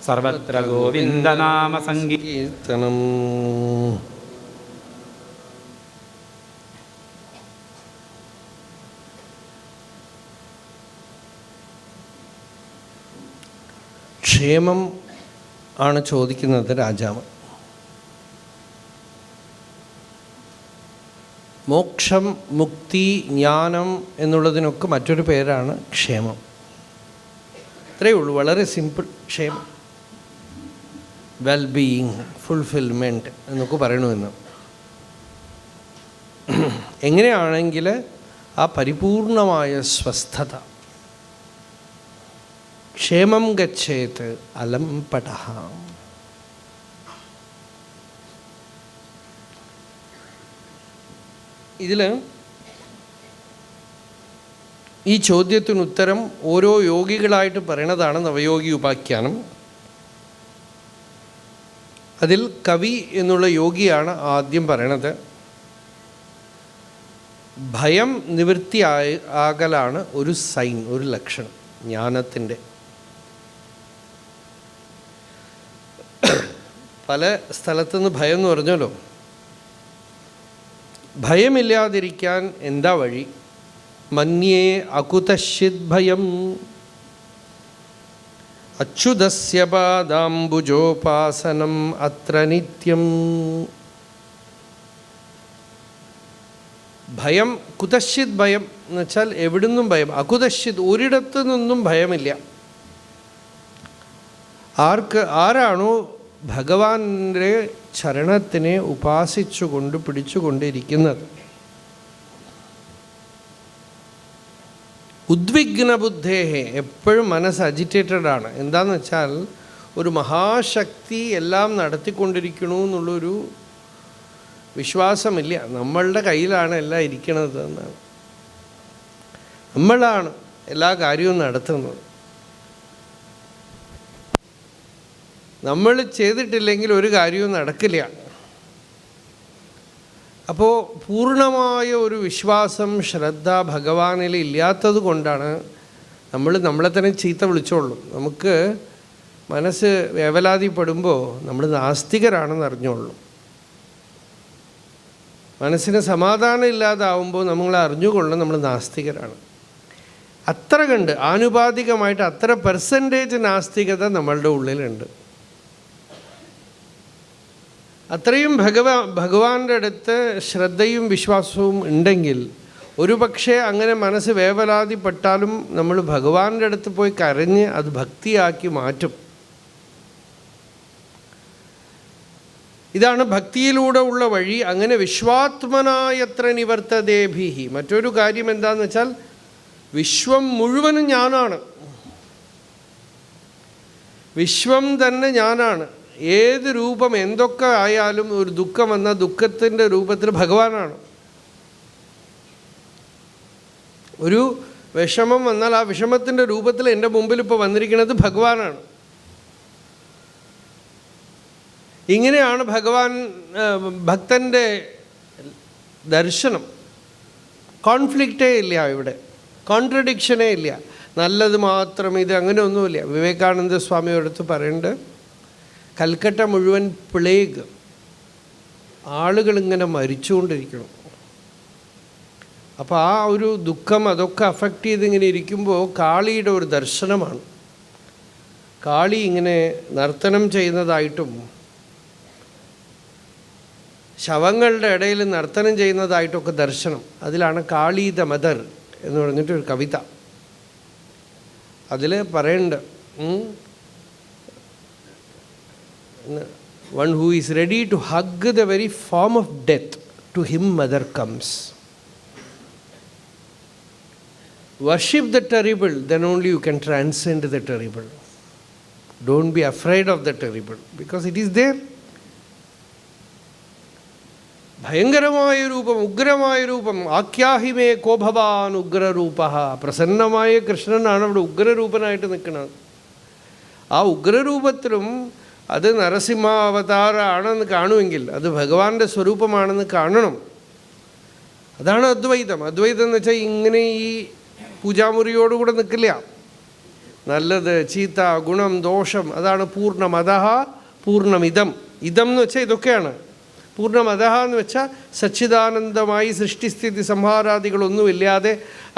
സർവത്ര ഗോവിന്ദനാമ സങ്കീർത്തനം. ക്ഷേമം ആണ് ചോദിക്കുന്നത് രാജാവ്. മോക്ഷം, മുക്തി, ജ്ഞാനം എന്നുള്ളതിനൊക്കെ മറ്റൊരു പേരാണ് ക്ഷേമം. ഇത്രയേ ഉള്ളൂ, വളരെ സിമ്പിൾ. ക്ഷേമം, വെൽബീയിങ്, ഫുൾഫിൽമെൻറ്റ് എന്നൊക്കെ പറയണമെന്ന്. എങ്ങനെയാണെങ്കിൽ ആ പരിപൂർണമായ സ്വസ്ഥത. ക്ഷേമം ഗച്ഛേത് അലംപടഃ. ഇതിൽ ഈ ചോദ്യത്തിനുത്തരം ഓരോ യോഗികളായിട്ട് പറയണതാണ് നവയോഗി ഉപാഖ്യാനം. അതിൽ കവി എന്നുള്ള യോഗിയാണ് ആദ്യം പറയണത്. ഭയം നിവൃത്തി ആകലാണ് ഒരു സൈൻ, ഒരു ലക്ഷണം ജ്ഞാനത്തിൻ്റെ. പല സ്ഥലത്തുനിന്ന് ഭയം എന്ന് പറഞ്ഞല്ലോ. ഭയമില്ലാതിരിക്കാൻ എന്താ വഴി? മന്യേ അകുതശ്ചിത് ഭയം അച്യുതസ്യ പാദാംബുജോപാസനം അത്ര നിത്യം. ഭയം, കുതശ്ചിത് ഭയം എന്ന് വെച്ചാൽ എവിടുന്നും ഭയം. അകുതശ്ചിത്, ഒരിടത്തു നിന്നും ഭയമില്ല. ആരാണോ ഭഗവാന്റെ ചരണത്തിനെ ഉപാസിച്ചുകൊണ്ട് പിടിച്ചുകൊണ്ടിരിക്കുന്നത്. ഉദ്വിഗ്ന ബുദ്ധേഹേ, എപ്പോഴും മനസ്സ് അജിറ്റേറ്റഡാണ്. എന്താണെന്ന് വെച്ചാൽ ഒരു മഹാശക്തി എല്ലാം നടത്തിക്കൊണ്ടിരിക്കണു എന്നുള്ളൊരു വിശ്വാസമില്ല. നമ്മളുടെ കയ്യിലാണ് എല്ലാം ഇരിക്കണത് എന്നാണ്. നമ്മളാണ് എല്ലാ കാര്യവും നടത്തുന്നത്. നമ്മൾ ചെയ്തിട്ടില്ലെങ്കിൽ ഒരു കാര്യവും നടക്കില്ല. അപ്പോൾ പൂർണ്ണമായ ഒരു വിശ്വാസം, ശ്രദ്ധ ഭഗവാനിൽ ഇല്ലാത്തത് കൊണ്ടാണ് നമ്മളെ തന്നെ ചീത്ത വിളിച്ചോളും. നമുക്ക് മനസ്സ് വേവലാതിപ്പെടുമ്പോൾ നമ്മൾ നാസ്തികരാണെന്ന് അറിഞ്ഞോളും. മനസ്സിന് സമാധാനം ഇല്ലാതാവുമ്പോൾ നമ്മൾ അറിഞ്ഞുകൊള്ളും നമ്മൾ നാസ്തികരാണ്. അത്ര കണ്ട് ആനുപാതികമായിട്ട് അത്ര പെർസെൻറ്റേജ് നാസ്തികത നമ്മളുടെ ഉള്ളിലുണ്ട്. അത്രയും ഭഗവാന്റെ അടുത്ത് ശ്രദ്ധയും വിശ്വാസവും ഉണ്ടെങ്കിൽ ഒരു പക്ഷേ അങ്ങനെ മനസ്സ് വേവലാതിപ്പെട്ടാലും നമ്മൾ ഭഗവാന്റെ അടുത്ത് പോയി കരഞ്ഞ് അത് ഭക്തിയാക്കി മാറ്റും. ഇതാണ് ഭക്തിയിലൂടെ ഉള്ള വഴി. അങ്ങനെ വിശ്വാത്മനായത്ര നിവർത്തതേഭിഹി. മറ്റൊരു കാര്യം എന്താണെന്ന് വെച്ചാൽ വിശ്വം മുഴുവനും ഞാനാണ്. വിശ്വം തന്നെ ഞാനാണ്. ഏത് രൂപം എന്തൊക്കെ ആയാലും ഒരു ദുഃഖം വന്നാൽ ദുഃഖത്തിൻ്റെ രൂപത്തിൽ ഭഗവാനാണ്. ഒരു വിഷമം വന്നാൽ ആ വിഷമത്തിൻ്റെ രൂപത്തിൽ എൻ്റെ മുമ്പിൽ ഇപ്പോൾ വന്നിരിക്കുന്നത് ഭഗവാനാണ്. ഇങ്ങനെയാണ് ഭഗവാൻ ഭക്തൻ്റെ ദർശനം. കോൺഫ്ലിക്റ്റേ ഇല്ല, ഇവിടെ കോൺട്രഡിക്ഷനേ ഇല്ല. നല്ലത് മാത്രം ഇത് അങ്ങനെയൊന്നുമില്ല. വിവേകാനന്ദ സ്വാമിയുടെ അടുത്ത് പറയുന്നുണ്ട്, കൽക്കട്ട മുഴുവൻ പ്ലേഗ്, ആളുകളിങ്ങനെ മരിച്ചുകൊണ്ടിരിക്കണം. അപ്പോൾ ആ ഒരു ദുഃഖം അതൊക്കെ അഫക്റ്റ് ചെയ്തിങ്ങനെ ഇരിക്കുമ്പോൾ കാളിയുടെ ഒരു ദർശനമാണ്. കാളി ഇങ്ങനെ നർത്തനം ചെയ്യുന്നതായിട്ടും ശവങ്ങളുടെ ഇടയിൽ നർത്തനം ചെയ്യുന്നതായിട്ടൊക്കെ ദർശനം. അതിലാണ് കാളി ദ മദർ എന്ന് പറഞ്ഞിട്ടൊരു കവിത. അതിൽ പറയുന്നുണ്ട്, one who is ready to hug the very form of death, to him mother comes. Worship the terrible, then only you can transcend the terrible. Don't be afraid of the terrible, because it is there. ഭയങ്കരമായ രൂപം, ഉഗ്രമായ രൂപം. ആഖ്യാഹിമേ കോഭവാൻ ഉഗ്രരൂപ. പ്രസന്നമായ കൃഷ്ണനാണ് അവിടെ ഉഗ്രരൂപനായിട്ട് നിൽക്കുന്നത്. ആ ഉഗ്രരൂപത്തിലും അത് നരസിംഹാവതാരമാണെന്ന് കാണുമെങ്കിൽ അത് ഭഗവാന്റെ സ്വരൂപമാണെന്ന് കാണണം. അതാണ് അദ്വൈതം. അദ്വൈതം എന്ന് വെച്ചാൽ ഇങ്ങനെ ഈ പൂജാമുറിയോടുകൂടെ നിൽക്കില്ല. നല്ലത്, ചീത്ത, ഗുണം, ദോഷം, അതാണ് പൂർണ്ണമതഃ പൂർണ്ണമിതം. ഇതം എന്ന് വെച്ചാൽ ഇതൊക്കെയാണ്. പൂർണ്ണമതഃ എന്ന് വെച്ചാൽ സച്ചിദാനന്ദമായി സൃഷ്ടിസ്ഥിതി സംഹാരാദികളൊന്നുമില്ലാതെ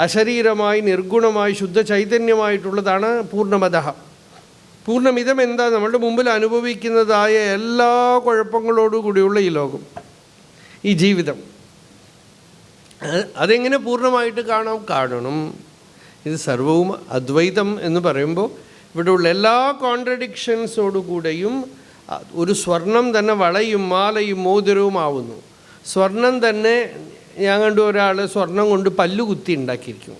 അശരീരമായി നിർഗുണമായി ശുദ്ധ ചൈതന്യമായിട്ടുള്ളതാണ് പൂർണ്ണമതഃ. പൂർണ്ണമിതം എന്താ? നമ്മളുടെ മുമ്പിൽ അനുഭവിക്കുന്നതായ എല്ലാ കുഴപ്പങ്ങളോടുകൂടിയുള്ള ഈ ലോകം, ഈ ജീവിതം, അതെങ്ങനെ പൂർണ്ണമായിട്ട് കാണണം? ഇത് സർവവും അദ്വൈതം എന്ന് പറയുമ്പോൾ ഇവിടെയുള്ള എല്ലാ കോൺട്രഡിക്ഷൻസോടുകൂടെയും ഒരു സ്വർണം തന്നെ വളയും മാലയും മോതിരവും ആവുന്നു. സ്വർണം തന്നെ, ഞാൻ കണ്ടു ഒരാൾ സ്വർണം കൊണ്ട് പല്ല് കുത്തി ഉണ്ടാക്കിയിരിക്കും,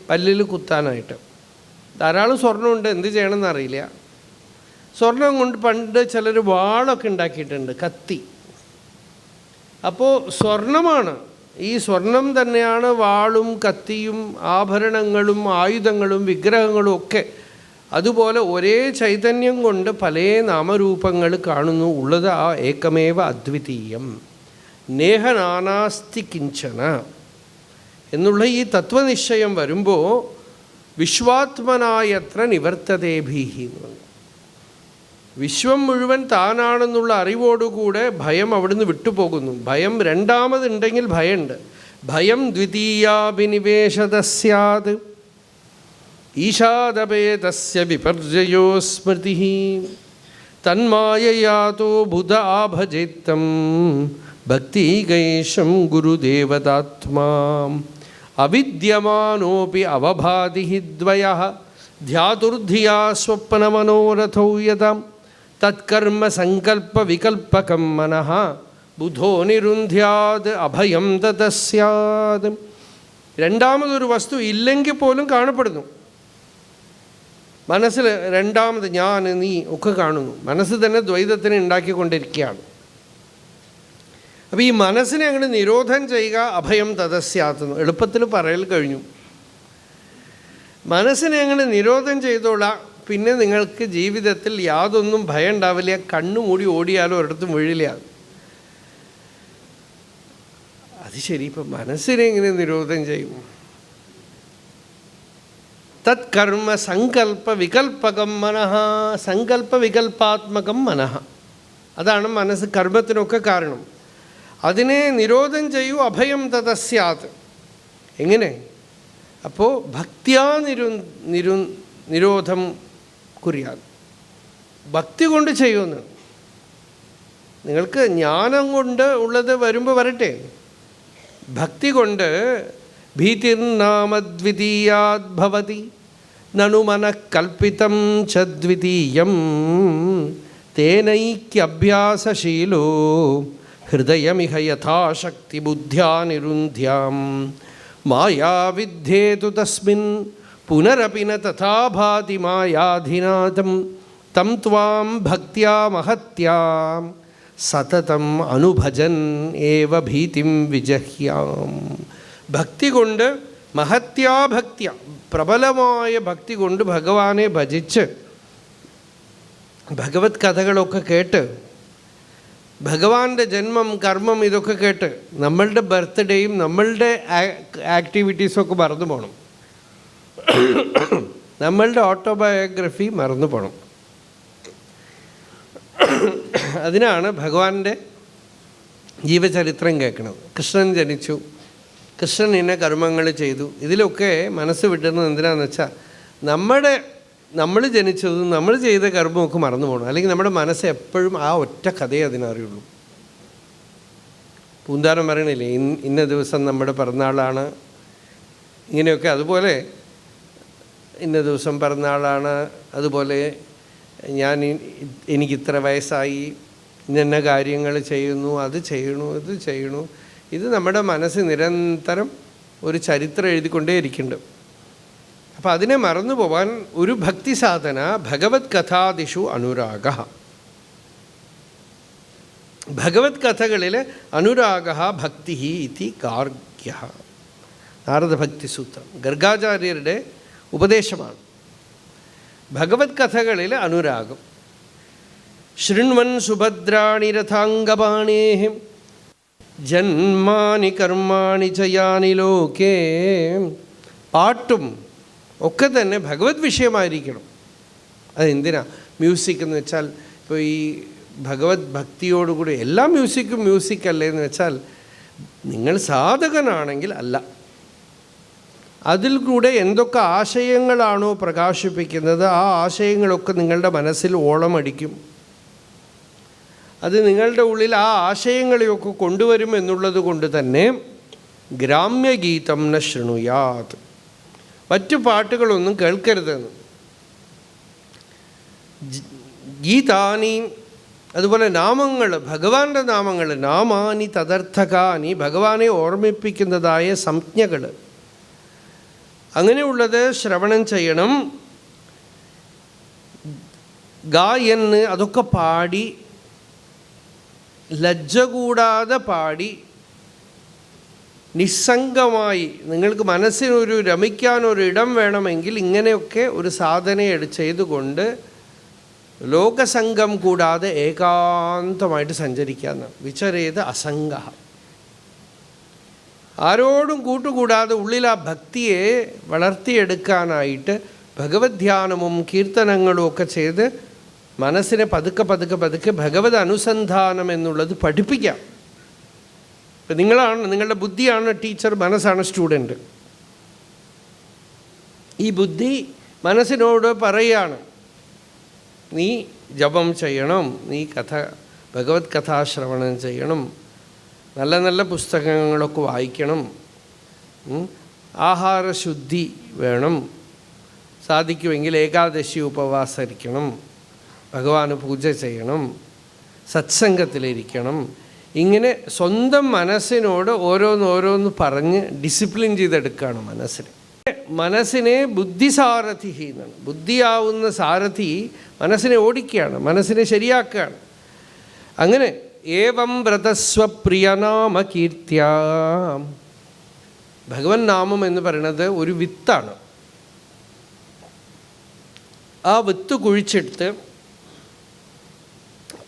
പല്ലിൽ കുത്താനായിട്ട്. ധാരാളം സ്വർണ്ണമുണ്ട്, എന്ത് ചെയ്യണമെന്ന് അറിയില്ല. സ്വർണം കൊണ്ട് പണ്ട് ചിലർ വാളൊക്കെ ഉണ്ടാക്കിയിട്ടുണ്ട്, കത്തി. അപ്പോൾ സ്വർണമാണ്, ഈ സ്വർണം തന്നെയാണ് വാളും കത്തിയും ആഭരണങ്ങളും ആയുധങ്ങളും വിഗ്രഹങ്ങളും ഒക്കെ. അതുപോലെ ഒരേ ചൈതന്യം കൊണ്ട് പല നാമരൂപങ്ങൾ കാണുന്നു. ഉള്ളത് ആ ഏകമേവ അദ്വിതീയം നേഹനാനാസ്തി കിഞ്ചന എന്നുള്ള ഈ തത്വനിശ്ചയം വരുമ്പോൾ വിശ്വാത്മനായത്ര നിവർത്തതേഭീഹി എന്ന് പറഞ്ഞു. വിശ്വം മുഴുവൻ താനാണെന്നുള്ള അറിവോടുകൂടെ ഭയം അവിടുന്ന് വിട്ടുപോകുന്നു. ഭയം രണ്ടാമതുണ്ടെങ്കിൽ ഭയമുണ്ട്. ഭയം ദ്വിതീയാഭിനിവേശത സ്യാത് ഈശാദപേതസ്യ വിപർജയോ സ്മൃതി തന്മായയാതോ ബുധ ആഭജേത്തം ഭക്തികൈഷം ഗുരുദേവതാത്മാ അവിദ്യമാനോപി അവഭാതി ദ്വയഃ ധ്യാതുർധിയാ സ്വപ്നമനോരഥോ യതാം തത്കർമ്മ സങ്കല്പ വികൽപകം മനഃ ബുധോ നിരുന്ധ്യാത് അഭയം തതസ്യാത്. രണ്ടാമതൊരു വസ്തു ഇല്ലെങ്കിൽ പോലും കാണപ്പെടുന്നു. മനസ്സിൽ രണ്ടാമത് ഞാൻ നീ ഒക്കെ കാണുന്നു. മനസ്സ് തന്നെ ദ്വൈതത്തിനെ ഉണ്ടാക്കിക്കൊണ്ടിരിക്കുകയാണ്. അപ്പോൾ ഈ മനസ്സിനെ അങ്ങോട്ട് നിരോധം ചെയ്യുക അഭയം തതസ്യാത്തുന്നു. എളുപ്പത്തിൽ പറയൽ കഴിഞ്ഞു. മനസ്സിനെ അങ്ങനെ നിരോധം ചെയ്തോളാം, പിന്നെ നിങ്ങൾക്ക് ജീവിതത്തിൽ യാതൊന്നും ഭയം ഉണ്ടാവില്ല. കണ്ണുമൂടി ഓടിയാലും ഒരിടത്തും വീഴില്ല. അത് ശരി, ഇപ്പം മനസ്സിനെ എങ്ങനെ നിരോധം ചെയ്യും? തത്കർമ്മ സങ്കല്പ വികൽപകം മനഃ, സങ്കല്പ വികൽപാത്മകം മനഃ, അതാണ് മനസ്സ് കർമ്മത്തിനൊക്കെ കാരണം. അതിനെ നിരോധം ചെയ്യൂ അഭയം തതസ്യാത്. എങ്ങനെ? അപ്പോൾ ഭക്തിയാ നിരോധം കുറിയാൻ, ഭക്തി കൊണ്ട് ചെയ്യുമെന്ന്. നിങ്ങൾക്ക് ജ്ഞാനം കൊണ്ട് ഉള്ളത് വരുമ്പോൾ വരട്ടെ. ഭക്തി കൊണ്ട് ഭീതിർനാമദ്വിതീയാത് ഭവതി നനു മനഃകൽപ്പിതം ച ദ്വിതീയം തേനൈക്യഭ്യാസശീലോ ഹൃദയമിഹ യഥാശക്തി ബുദ്ധ്യാ നിരുന്ധ്യാം മായാവിദ്ധേതു തസ്മിൻ പുനരപി ന തഥാ ഭാതി മായാധിനാഥം തം ത്വാം ഭക്ത്യാ മഹത്യാം സതതം അനുഭജൻ ഏവ ഭീതിം വിജഹ്യാം. ഭക്തി കൊണ്ട്, മഹത്യാഭക്ത്യ, പ്രബലമായ ഭക്തി കൊണ്ട് ഭഗവാനെ ഭജിച്ച് ഭഗവത് കഥകളൊക്കെ കേട്ട് ഭഗവാന്റെ ജന്മം കർമ്മം ഇതൊക്കെ കേട്ട് നമ്മളുടെ ബർത്ത്ഡേയും നമ്മളുടെ ആക്ടിവിറ്റീസൊക്കെ മറന്നു പോകണം. നമ്മളുടെ ഓട്ടോബയോഗ്രഫി മറന്നു പോകണം. അതിനാണ് ഭഗവാന്റെ ജീവചരിത്രം കേൾക്കുന്നത്. കൃഷ്ണൻ ജനിച്ചു, കൃഷ്ണൻ ഇന്ന കർമ്മങ്ങൾ ചെയ്തു. ഇതിലൊക്കെ മനസ്സ് വിടുന്നത് എന്തിനാണെന്ന് വെച്ചാൽ നമ്മൾ ജനിച്ചതും നമ്മൾ ചെയ്ത കർമ്മമൊക്കെ മറന്നു പോകണം. അല്ലെങ്കിൽ നമ്മുടെ മനസ്സ് എപ്പോഴും ആ ഒറ്റ കഥയെ അതിനറിയുള്ളൂ. പൂന്താനം പറയണില്ലേ, ഇന്ന ദിവസം നമ്മുടെ പിറന്നാളാണ്, ഇങ്ങനെയൊക്കെ. അതുപോലെ ഇന്ന ദിവസം പിറന്നാളാണ്, അതുപോലെ എനിക്കിത്ര വയസ്സായി, ഇന്ന കാര്യങ്ങൾ ചെയ്യുന്നു, അത് ചെയ്യണു, ഇത് ചെയ്യണു. ഇത് നമ്മുടെ മനസ്സ് നിരന്തരം ഒരു ചരിത്രം എഴുതിക്കൊണ്ടേയിരിക്കുന്നുണ്ട്. അപ്പം അതിനെ മറന്നു പോവാൻ ഒരു ഭക്തി സാധന ഭഗവത് കഥാദിഷു അനുരാഗ. ഭഗവത് കഥകളിൽ അനുരാഗ ഭക്തി ഇതി ഗാർഗ്യ. നാരദഭക്തി സൂത്രം ഗർഗാചാര്യരുടെ ഉപദേശമാണ്. ഭഗവത് കഥകളിൽ അനുരാഗം. ശൃണ്വൻ സുഭദ്രാണി രഥാംഗപാണേ ജന്മാനി കർമാണി ചയാനി ലോകേ. പാട്ടും ഒക്കെ തന്നെ ഭഗവത് വിഷയമായിരിക്കണം. അതെന്തിനാ മ്യൂസിക് എന്ന് വെച്ചാൽ, ഇപ്പോൾ ഈ ഭഗവത് ഭക്തിയോടുകൂടി എല്ലാ മ്യൂസിക്കും മ്യൂസിക്കല്ലേ എന്ന് വെച്ചാൽ, നിങ്ങൾ സാധകനാണെങ്കിൽ അല്ല. അതിൽ കൂടെ എന്തൊക്കെ ആശയങ്ങളാണോ പ്രകാശിപ്പിക്കുന്നത് ആ ആശയങ്ങളൊക്കെ നിങ്ങളുടെ മനസ്സിൽ ഓളമടിക്കും. അത് നിങ്ങളുടെ ഉള്ളിൽ ആ ആശയങ്ങളെയൊക്കെ കൊണ്ടുവരും എന്നുള്ളത് കൊണ്ട് തന്നെ ഗ്രാമ്യഗീതം ന ശൃണുയാത്, മറ്റു പാട്ടുകളൊന്നും കേൾക്കരുതെന്ന്. ഗീതാനി, അതുപോലെ നാമങ്ങൾ, ഭഗവാന്റെ നാമങ്ങൾ, നാമാനി തദർത്ഥകാനി, ഭഗവാനെ ഓർമ്മിപ്പിക്കുന്നതായ സംജ്ഞകൾ, അങ്ങനെയുള്ളത് ശ്രവണം ചെയ്യണം. ഗായന്, അതൊക്കെ പാടി ലജ്ജ കൂടാതെ പാടി നിസ്സംഗമായി, നിങ്ങൾക്ക് മനസ്സിനൊരു രമിക്കാനൊരിടം വേണമെങ്കിൽ ഇങ്ങനെയൊക്കെ ഒരു സാധന ചെയ്തുകൊണ്ട് ലോകസംഗം കൂടാതെ ഏകാന്തമായിട്ട് സഞ്ചരിക്കാമെന്ന്. വിചരേത് അസംഗ, ആരോടും കൂട്ടുകൂടാതെ ഉള്ളിൽ ആ ഭക്തിയെ വളർത്തിയെടുക്കാനായിട്ട് ഭഗവത് ധ്യാനവും കീർത്തനങ്ങളും ഒക്കെ ചെയ്ത് മനസ്സിനെ പതുക്കെ പതുക്കെ പതുക്കെ ഭഗവത് അനുസന്ധാനം എന്നുള്ളത് പഠിപ്പിക്കാം. ഇപ്പം നിങ്ങളുടെ ബുദ്ധിയാണ് ടീച്ചർ, മനസ്സാണ് സ്റ്റുഡൻറ്റ്. ഈ ബുദ്ധി മനസ്സിനോട് പറയാണ്, നീ ജപം ചെയ്യണം, നീ ഭഗവത് കഥാശ്രവണം ചെയ്യണം, നല്ല നല്ല പുസ്തകങ്ങളൊക്കെ വായിക്കണം, ആഹാരശുദ്ധി വേണം, സാധിക്കുമെങ്കിൽ ഏകാദശി ഉപവാസരിക്കണം, ഭഗവാന് പൂജ ചെയ്യണം, സത്സംഗത്തിലിരിക്കണം. ഇങ്ങനെ സ്വന്തം മനസ്സിനോട് ഓരോന്നോരോന്ന് പറഞ്ഞ് ഡിസിപ്ലിൻ ചെയ്തെടുക്കുകയാണ് മനസ്സിനെ ബുദ്ധിസാരഥി എന്നാണ്. ബുദ്ധിയാവുന്ന സാരഥി മനസ്സിനെ ഓടിക്കുകയാണ്, മനസ്സിനെ ശരിയാക്കുകയാണ്. അങ്ങനെ ഏവം വ്രതസ്വപ്രിയനാമ കീർത്തിയ, ഭഗവൻ നാമം എന്ന് പറയുന്നത് ഒരു വിത്താണ്. ആ വിത്ത് കുഴിച്ചെടുത്ത്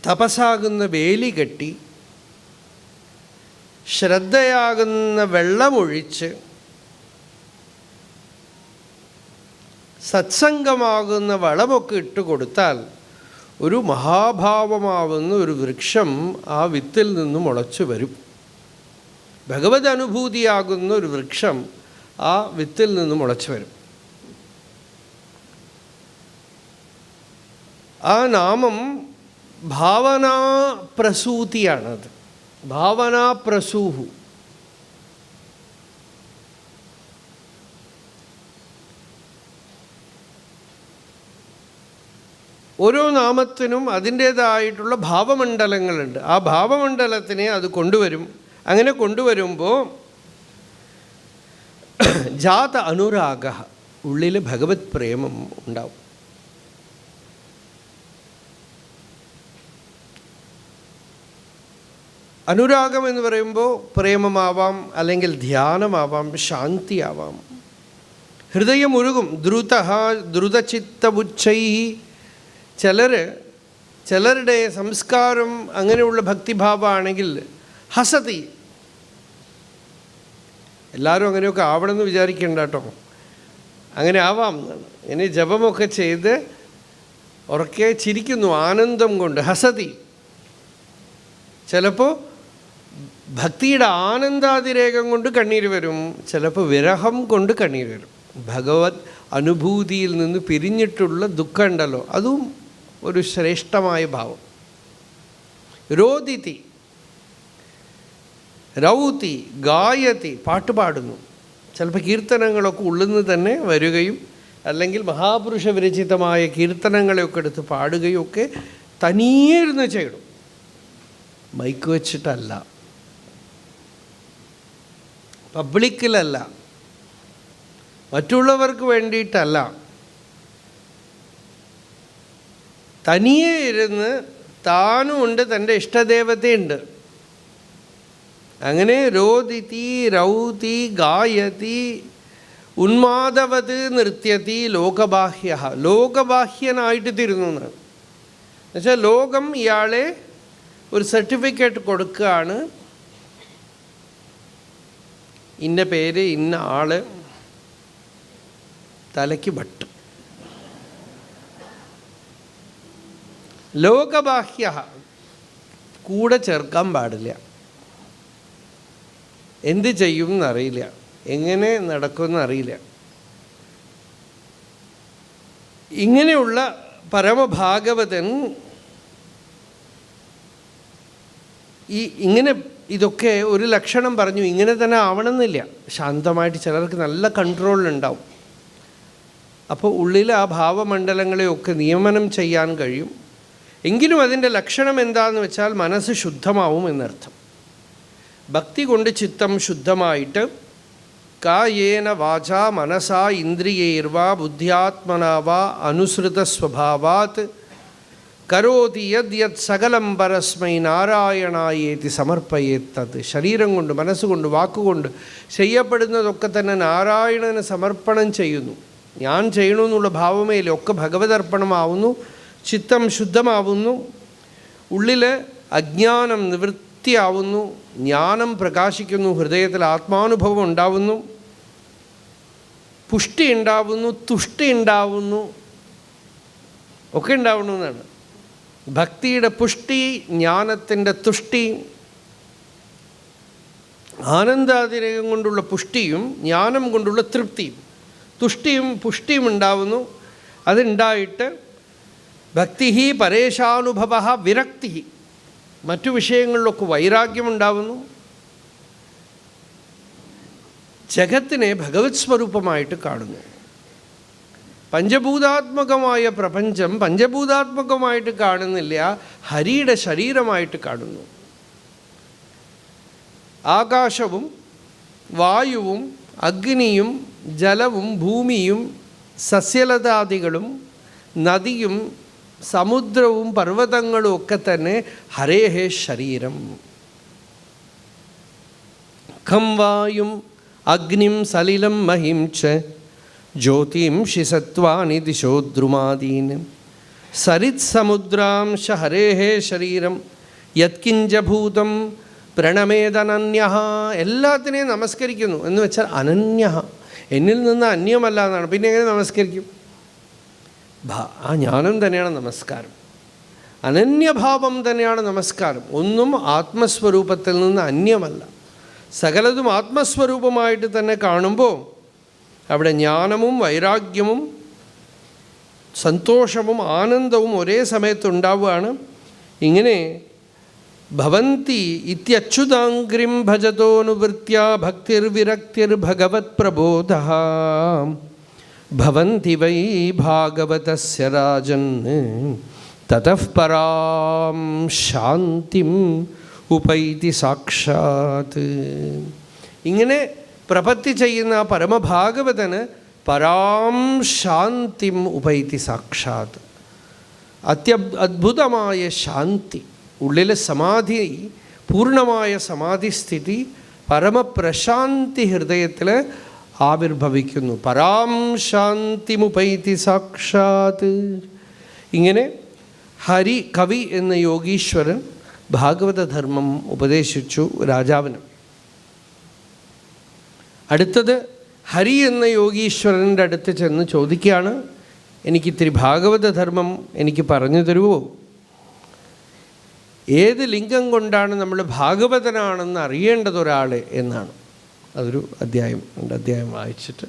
തപസ്സാകുന്ന വേലി കെട്ടി ശ്രദ്ധയാകുന്ന വെള്ളമൊഴിച്ച് സത്സംഗമാകുന്ന വളമൊക്കെ ഇട്ട് കൊടുത്താൽ ഒരു മഹാഭാവമാവുന്ന ഒരു വൃക്ഷം ആ വിത്തിൽ നിന്നും മുളച്ചു വരും. ഭഗവത് അനുഭൂതിയാകുന്ന ഒരു വൃക്ഷം ആ വിത്തിൽ നിന്നും മുളച്ചു വരും. ആ നാമം ഭാവനാപ്രസൂതിയാണത്. ഭാവനാപ്രസൂഹു. ഓരോ നാമത്തിനും അതിൻ്റേതായിട്ടുള്ള ഭാവമണ്ഡലങ്ങളുണ്ട്. ആ ഭാവമണ്ഡലത്തിനെ അത് കൊണ്ടുവരും. അങ്ങനെ കൊണ്ടുവരുമ്പോൾ ജാത അനുരാഗ, ഉള്ളിൽ ഭഗവത് പ്രേമം ഉണ്ടാവും. അനുരാഗം എന്ന് പറയുമ്പോൾ പ്രേമമാവാം, അല്ലെങ്കിൽ ധ്യാനമാവാം, ശാന്തിയാവാം. ഹൃദയം ഉരുകും. ദ്രുതചിത്തബുച്ഛൈ, ചിലരുടെ സംസ്കാരം അങ്ങനെയുള്ള ഭക്തിഭാവമാണെങ്കിൽ ഹസതി. എല്ലാവരും അങ്ങനെയൊക്കെ ആവണമെന്ന് വിചാരിക്കേണ്ട കേട്ടോ, അങ്ങനെ ആവാം എന്നാണ്. ഇനി ജപമൊക്കെ ചെയ്ത് ഉറക്കെ ചിരിക്കുന്നു ആനന്ദം കൊണ്ട്, ഹസതി. ചിലപ്പോൾ ഭക്തിയുടെ ആനന്ദാതിരേകം കൊണ്ട് കണ്ണീര് വരും, ചിലപ്പോൾ വിരഹം കൊണ്ട് കണ്ണീര് വരും. ഭഗവത് അനുഭൂതിയിൽ നിന്ന് പിരിഞ്ഞിട്ടുള്ള ദുഃഖം ഉണ്ടല്ലോ, അതും ഒരു ശ്രേഷ്ഠമായ ഭാവം. രോദിതി, രൗതി, ഗായതി, പാട്ട് പാടുന്നു. ചിലപ്പോൾ കീർത്തനങ്ങളൊക്കെ ഉള്ളിൽ നിന്ന് തന്നെ വരികയും അല്ലെങ്കിൽ മഹാപുരുഷ വിരചിതമായ കീർത്തനങ്ങളെയൊക്കെ എടുത്ത് പാടുകയും ഒക്കെ തനിയെ ഇരുന്ന് ചെയ്യണം. മൈക്ക് വെച്ചിട്ടല്ല, പബ്ലിക്കിലല്ല, മറ്റുള്ളവർക്ക് വേണ്ടിയിട്ടല്ല. തനിയെ ഇരുന്ന് താനും ഉണ്ട്, തൻ്റെ ഇഷ്ടദേവതയുണ്ട്. അങ്ങനെ രോദിതി, രൗതി, ഗായതി, ഉന്മാദവത് നൃത്യതി, ലോകബാഹ്യ, ലോകബാഹ്യനായിട്ട് തീരുന്നു എന്നാണ്. എന്നുവെച്ചാൽ ലോകം ഇയാളെ ഒരു സർട്ടിഫിക്കറ്റ് കൊടുക്കുകയാണ്, ഇന്ന പേര്, ഇന്ന ആള്, തലയ്ക്ക് ബട്ട്. ലോകബാഹ്യ കൂടെ ചേർക്കാൻ പാടില്ല. എന്ത് ചെയ്യും എന്നറിയില്ല, എങ്ങനെ നടക്കുമെന്നറിയില്ല. ഇങ്ങനെയുള്ള പരമഭാഗവതൻ ഇതൊക്കെ ഒരു ലക്ഷണം പറഞ്ഞു. ഇങ്ങനെ തന്നെ ആവണമെന്നില്ല. ശാന്തമായിട്ട് ചിലർക്ക് നല്ല കൺട്രോളിലുണ്ടാവും. അപ്പോൾ ഉള്ളിൽ ആ ഭാവമണ്ഡലങ്ങളെയൊക്കെ നിയമനം ചെയ്യാൻ കഴിയും. എങ്കിലും അതിൻ്റെ ലക്ഷണം എന്താണെന്ന് വെച്ചാൽ മനസ്സ് ശുദ്ധമാവും എന്നർത്ഥം. ഭക്തി കൊണ്ട് ചിത്തം ശുദ്ധമായിട്ട് കായേന വാചാ മനസാ ഇന്ദ്രിയൈർവാ ബുദ്ധ്യാത്മനാവാ അനുസൃത സ്വഭാവാത് കരോതി യദ് യത് സകലം പരസ്മൈ നാരായണായേതി സമർപ്പയേത്തത്. ശരീരം കൊണ്ട്, മനസ്സുകൊണ്ട്, വാക്കുകൊണ്ട് ചെയ്യപ്പെടുന്നതൊക്കെ തന്നെ നാരായണന് സമർപ്പണം ചെയ്യുന്നു. ഞാൻ ചെയ്യണമെന്നുള്ള ഭാവമേല ഒക്കെ ഭഗവതർപ്പണമാവുന്നു. ചിത്തം ശുദ്ധമാവുന്നു. ഉള്ളിൽ അജ്ഞാനം നിവൃത്തിയാവുന്നു. ജ്ഞാനം പ്രകാശിക്കുന്നു. ഹൃദയത്തിൽ ആത്മാനുഭവം ഉണ്ടാവുന്നു. പുഷ്ടി ഉണ്ടാവുന്നു. തുഷ്ടി ഉണ്ടാവുന്നു. ഒക്കെ ഉണ്ടാവണമെന്നാണ്. ഭക്തിയുടെ പുഷ്ടി, ജ്ഞാനത്തിൻ്റെ തുഷ്ടി, ആനന്ദാതിരകം കൊണ്ടുള്ള പുഷ്ടിയും ജ്ഞാനം കൊണ്ടുള്ള തൃപ്തിയും, തുഷ്ടിയും പുഷ്ടിയും ഉണ്ടാവുന്നു. അതുണ്ടായിട്ട് ഭക്തി പരേശാനുഭവ വിരക്തി, മറ്റു വിഷയങ്ങളിലൊക്കെ വൈരാഗ്യമുണ്ടാവുന്നു. ജഗത്തിനെ ഭഗവത് സ്വരൂപമായിട്ട് കാണുന്നു. പഞ്ചഭൂതാത്മകമായ പ്രപഞ്ചം പഞ്ചഭൂതാത്മകമായിട്ട് കാണുന്നില്ല, ഹരിയുടെ ശരീരമായിട്ട് കാണുന്നു. ആകാശവും വായുവും അഗ്നിയും ജലവും ഭൂമിയും സസ്യലതാദികളും നദിയും സമുദ്രവും പർവ്വതങ്ങളും ഒക്കെ തന്നെ ഹരേഹേ ശരീരം. ഖം വായും അഗ്നിം സലിലം മഹിം ച ജ്യോതിംഷി സത്വാനി ദിശോദ്രുമാദീൻ സരിത് സമുദ്രാംശ ഹരേഹേ ശരീരം യത്കിഞ്ചഭൂതം പ്രണമേതനന്യഃ. എല്ലാത്തിനെയും നമസ്കരിക്കുന്നു എന്ന് വെച്ചാൽ അനന്യഃ, എന്നിൽ നിന്ന് അന്യമല്ല എന്നാണ്. പിന്നെ എങ്ങനെ നമസ്കരിക്കും? ആ ജ്ഞാനം തന്നെയാണ് നമസ്കാരം. അനന്യഭാവം തന്നെയാണ് നമസ്കാരം. ഒന്നും ആത്മസ്വരൂപത്തിൽ നിന്ന് അന്യമല്ല. സകലതും ആത്മസ്വരൂപമായിട്ട് തന്നെ കാണുമ്പോൾ അവിടെ ജ്ഞാനവും വൈരാഗ്യവും സന്തോഷവും ആനന്ദവും ഒരേ സമയത്തുണ്ടാവുകയാണ്. ഇങ്ങനെ ഭവന്തി ഇത്യച്യുതാംഗ്രിം ഭജതോനുവൃത്യാ ഭക്തിർവിരക്തിർഭഗവത് പ്രബോധഃ ഭവന്തി വൈ ഭാഗവതസ്യ രാജൻ തതഃ പരാം ശാന്തിം ഉപൈതി സാക്ഷാത്. ഇങ്ങനെ പ്രപത്തി ചെയ്യുന്ന പരമഭാഗവതന് പരാം ശാന്തിം ഉപൈതി സാക്ഷാത്. അത്യദ്ഭുതമായ ശാന്തി, ഉള്ളിലെ സമാധി, പൂർണ്ണമായ സമാധിസ്ഥിതി, പരമപ്രശാന്തി ഹൃദയത്തിൽ ആവിർഭവിക്കുന്നു. പരാം ശാന്തിമുപൈതി സാക്ഷാത്. ഇങ്ങനെ ഹരി കവി എന്ന യോഗീശ്വരൻ ഭാഗവതധർമ്മം ഉപദേശിച്ചു രാജാവിന്. അടുത്തത് ഹരി എന്ന യോഗീശ്വരൻ്റെ അടുത്ത് ചെന്ന് ചോദിക്കുകയാണ്, എനിക്കിത്തിരി ഭാഗവതധർമ്മം എനിക്ക് പറഞ്ഞു തരുമോ? ഏത് ലിംഗം കൊണ്ടാണ് നമ്മൾ ഭാഗവതനാണെന്ന് അറിയേണ്ടത് ഒരാൾ എന്നാണ്. അതൊരു അധ്യായം വായിച്ചിട്ട്